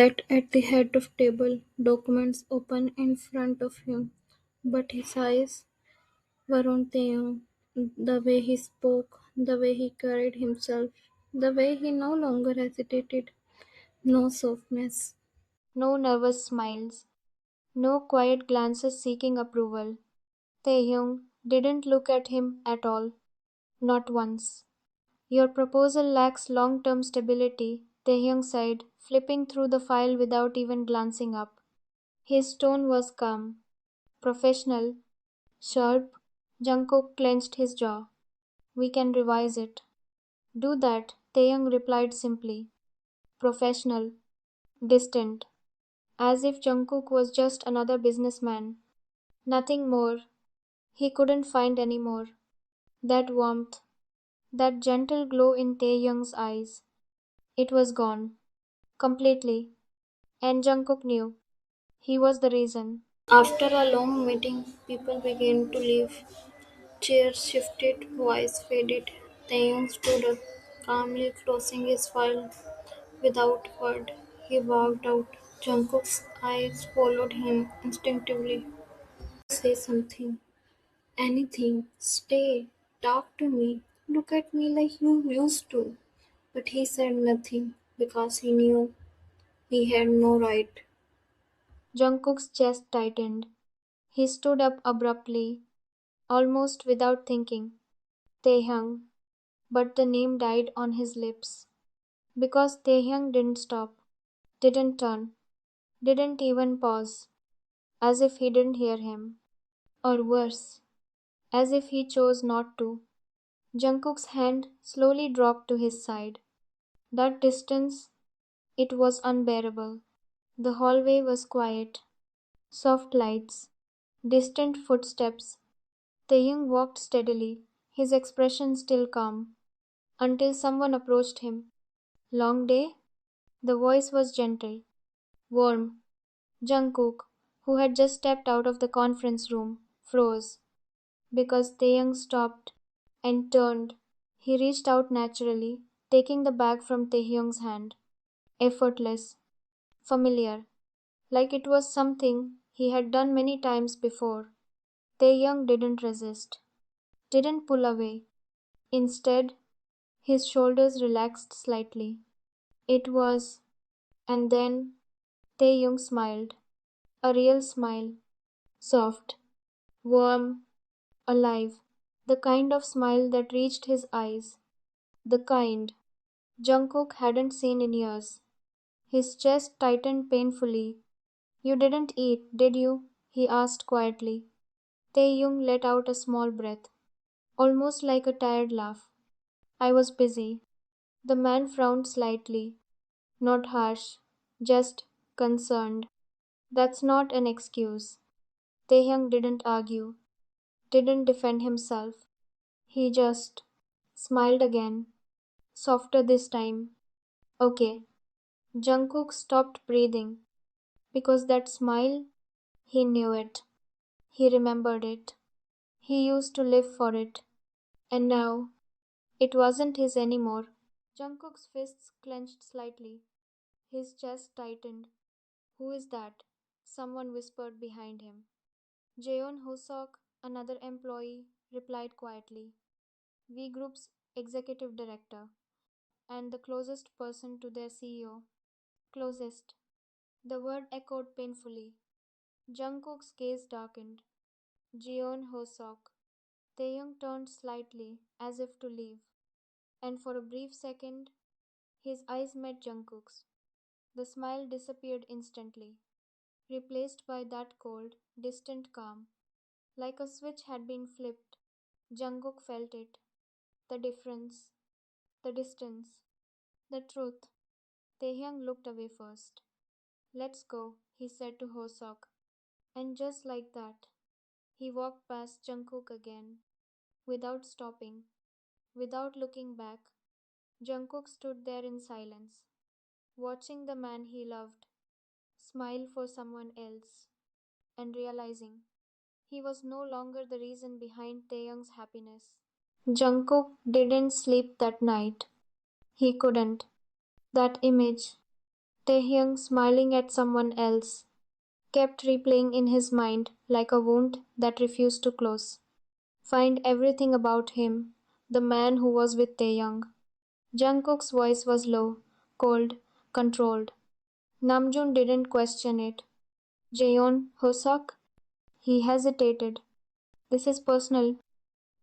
Sat at the head of table, documents open in front of him, but his eyes were on Taehyung. The way he spoke, the way he carried himself, the way he no longer hesitated, no softness. No nervous smiles, no quiet glances seeking approval. Taehyung didn't look at him at all, not once. Your proposal lacks long term stability, Taehyung said, flipping through the file without even glancing up. His tone was calm, professional, sharp. Jungkook clenched his jaw. We can revise it. Do that, Taehyung replied simply. Professional, distant, as if Jungkook was just another businessman. Nothing more. He couldn't find any more. That warmth, that gentle glow in Taehyung's eyes. It was gone. Completely. And Jungkook knew. He was the reason. After a long meeting, people began to leave. Chairs shifted, voice faded. Taehyung stood up, calmly closing his file. Without word, he walked out. Jungkook's eyes followed him instinctively. Say something. Anything. Stay. Talk to me. Look at me like you used to. But he said nothing because he knew he had no right. Jungkook's chest tightened. He stood up abruptly, almost without thinking. Taehyung. But the name died on his lips. Because Taehyung didn't stop, didn't turn, didn't even pause, as if he didn't hear him. Or worse, as if he chose not to. Jungkook's hand slowly dropped to his side. That distance, it was unbearable. The hallway was quiet. Soft lights, distant footsteps. Taehyung walked steadily, his expression still calm, until someone approached him. Long day? The voice was gentle, warm. Jungkook, who had just stepped out of the conference room, froze because Taehyung stopped and turned. He reached out naturally, taking the bag from Taehyung's hand. Effortless, familiar, like it was something he had done many times before. Taehyung didn't resist, didn't pull away. Instead, his shoulders relaxed slightly. It was, and then Taehyung smiled. A real smile, soft, warm, alive. The kind of smile that reached his eyes. The kind Jungkook hadn't seen in years. His chest tightened painfully. You didn't eat, did you? He asked quietly. Taehyung let out a small breath, almost like a tired laugh. I was busy. The man frowned slightly, not harsh, just concerned. That's not an excuse. Taehyung didn't argue, didn't defend himself. He just smiled again, softer this time. Okay. Jungkook stopped breathing because that smile, he knew it. He remembered it. He used to live for it. And now, it wasn't his anymore. Jungkook's fists clenched slightly. His chest tightened. Who is that? Someone whispered behind him. Jeon Hosok, another employee, replied quietly. V Group's executive director, and the closest person to their CEO. Closest. The word echoed painfully. Jungkook's gaze darkened. Jeon Hosok. Taehyung turned slightly, as if to leave, and for a brief second, his eyes met Jungkook's. The smile disappeared instantly, replaced by that cold, distant calm. Like a switch had been flipped. Jungkook felt it. The difference, the distance, the truth. Taehyung looked away first. Let's go, he said to Hosok. And just like that, he walked past Jungkook again, without stopping, without looking back. Jungkook stood there in silence, watching the man he loved smile for someone else, and realizing he was no longer the reason behind Taehyung's happiness. Jungkook didn't sleep that night. He couldn't. That image, Taehyung, smiling at someone else, kept replaying in his mind like a wound that refused to close. Find everything about him, the man who was with Taehyung. Jungkook's voice was low, cold, controlled. Namjoon didn't question it. Jaeon, Hosok? He hesitated. This is personal.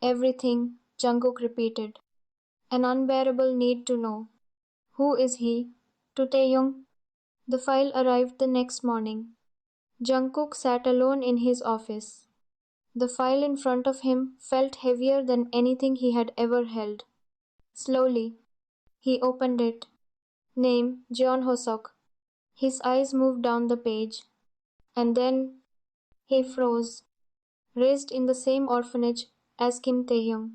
Everything, Jungkook repeated. An unbearable need to know. Who is he? To Taehyung. The file arrived the next morning. Jungkook sat alone in his office. The file in front of him felt heavier than anything he had ever held. Slowly, he opened it. Name Jeon Hosok. His eyes moved down the page, and then he froze, raised in the same orphanage as Kim Taehyung.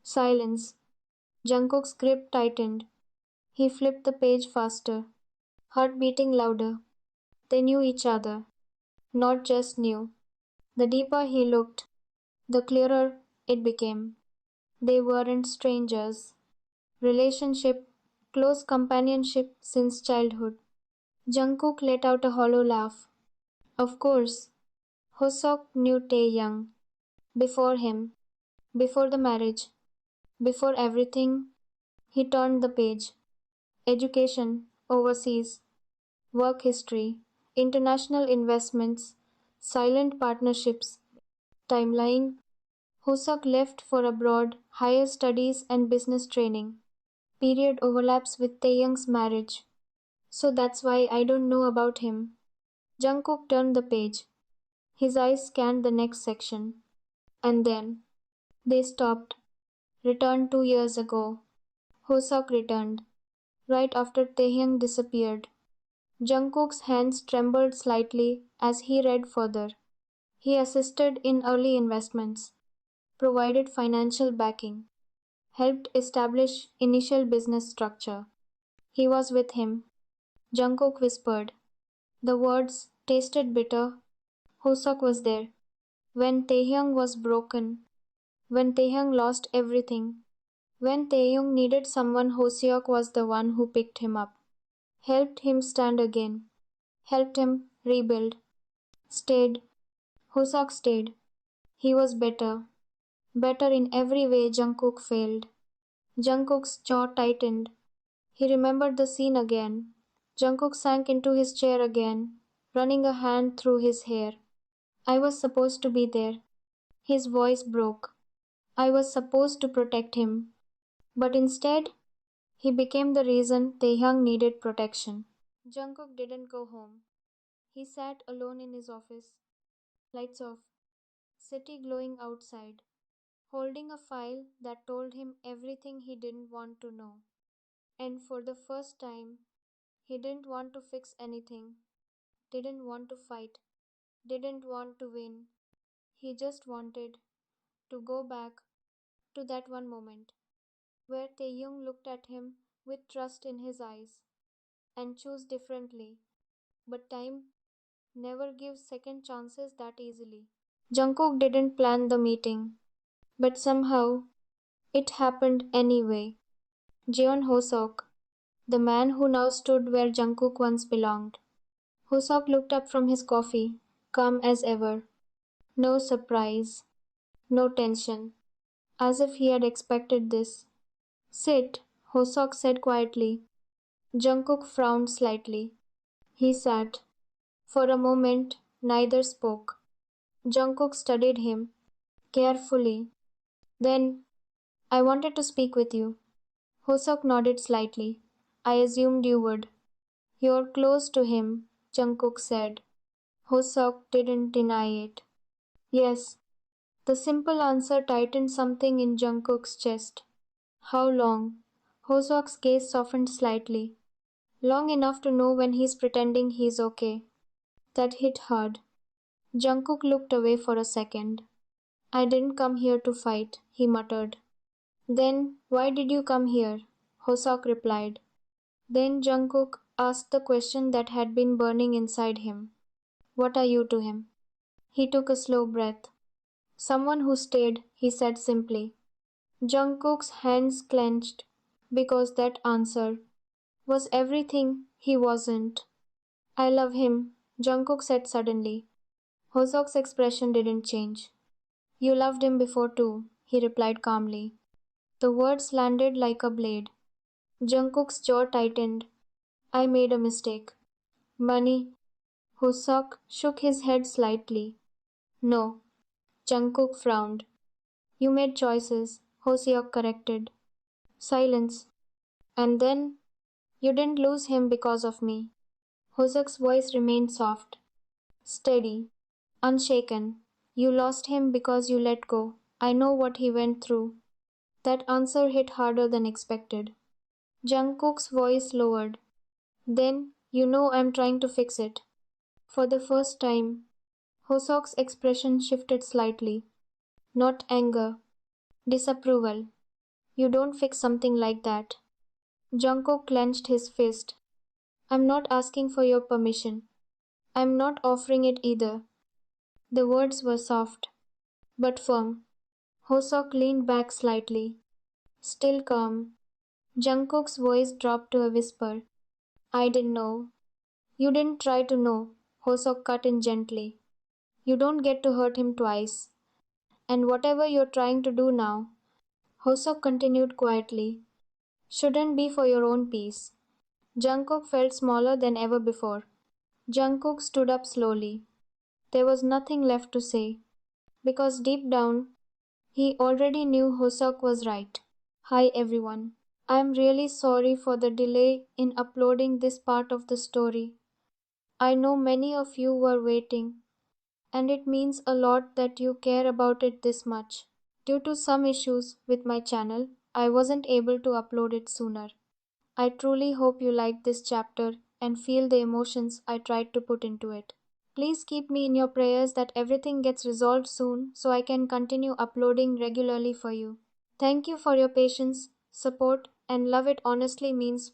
Silence. Jungkook's grip tightened. He flipped the page faster, heart beating louder. They knew each other. Not just knew. The deeper he looked, the clearer it became. They weren't strangers. Relationship, close companionship since childhood. Jungkook let out a hollow laugh. Of course, Hosok knew Taehyung. Before him, before the marriage, before everything, he turned the page. Education, overseas, work history, international investments, silent partnerships, timeline. Hosok left for abroad, higher studies and business training. Period overlaps with Taehyung's marriage. So that's why I don't know about him. Jungkook turned the page. His eyes scanned the next section. And then they stopped. Returned 2 years ago. Hosok returned. Right after Taehyung disappeared. Jungkook's hands trembled slightly as he read further. He assisted in early investments, provided financial backing, helped establish initial business structure. He was with him. Jungkook whispered. The words tasted bitter. Hosok was there. When Taehyung was broken, when Taehyung lost everything, when Taehyung needed someone, Hoseok was the one who picked him up, helped him stand again, helped him rebuild, stayed. Hosok stayed. He was better. Better in every way Jungkook failed. Jungkook's jaw tightened. He remembered the scene again. Jungkook sank into his chair again, running a hand through his hair. I was supposed to be there. His voice broke. I was supposed to protect him. But instead, he became the reason Taehyung needed protection. Jungkook didn't go home. He sat alone in his office, lights off, city glowing outside, holding a file that told him everything he didn't want to know. And for the first time, he didn't want to fix anything, didn't want to fight, didn't want to win. He just wanted to go back to that one moment where Taehyung looked at him with trust in his eyes and chose differently. But time never gives second chances that easily. Jungkook didn't plan the meeting, but somehow it happened anyway. Jeon Hosok, the man who now stood where Jungkook once belonged. Hosok looked up from his coffee, calm as ever. No surprise, no tension, as if he had expected this. Sit, Hosok said quietly. Jungkook frowned slightly. He sat. For a moment, neither spoke. Jungkook studied him carefully. Then, I wanted to speak with you. Hosok nodded slightly. I assumed you would. You're close to him, Jungkook said. Hosok didn't deny it. Yes. The simple answer tightened something in Jungkook's chest. How long? Hosok's gaze softened slightly. Long enough to know when he's pretending he's okay. That hit hard. Jungkook looked away for a second. I didn't come here to fight, he muttered. Then why did you come here? Hosok replied. Then Jungkook asked the question that had been burning inside him. What are you to him? He took a slow breath. Someone who stayed, he said simply. Jungkook's hands clenched because that answer was everything he wasn't. I love him, Jungkook said suddenly. Hosok's expression didn't change. You loved him before too, he replied calmly. The words landed like a blade. Jungkook's jaw tightened. I made a mistake. Money? Hosok shook his head slightly. No. Jungkook frowned. You made choices, Hoseok corrected. Silence. And then, you didn't lose him because of me. Hoseok's voice remained soft, steady, unshaken. You lost him because you let go. I know what he went through. That answer hit harder than expected. Jungkook's voice lowered. Then, you know I'm trying to fix it. For the first time, Hosok's expression shifted slightly. Not anger, disapproval. You don't fix something like that. Jungkook clenched his fist. I'm not asking for your permission. I'm not offering it either. The words were soft, but firm. Hosok leaned back slightly, still calm. Jungkook's voice dropped to a whisper. I didn't know. You didn't try to know. Hosok cut in gently. You don't get to hurt him twice. And whatever you're trying to do now, Hosok continued quietly, shouldn't be for your own peace. Jungkook felt smaller than ever before. Jungkook stood up slowly. There was nothing left to say, because deep down, he already knew Hosok was right. Hi everyone. I'm really sorry for the delay in uploading this part of the story. I know many of you were waiting, and it means a lot that you care about it this much. Due to some issues with my channel, I wasn't able to upload it sooner. I truly hope you liked this chapter and feel the emotions I tried to put into it. Please keep me in your prayers that everything gets resolved soon so I can continue uploading regularly for you. Thank you for your patience, support, and love. It honestly means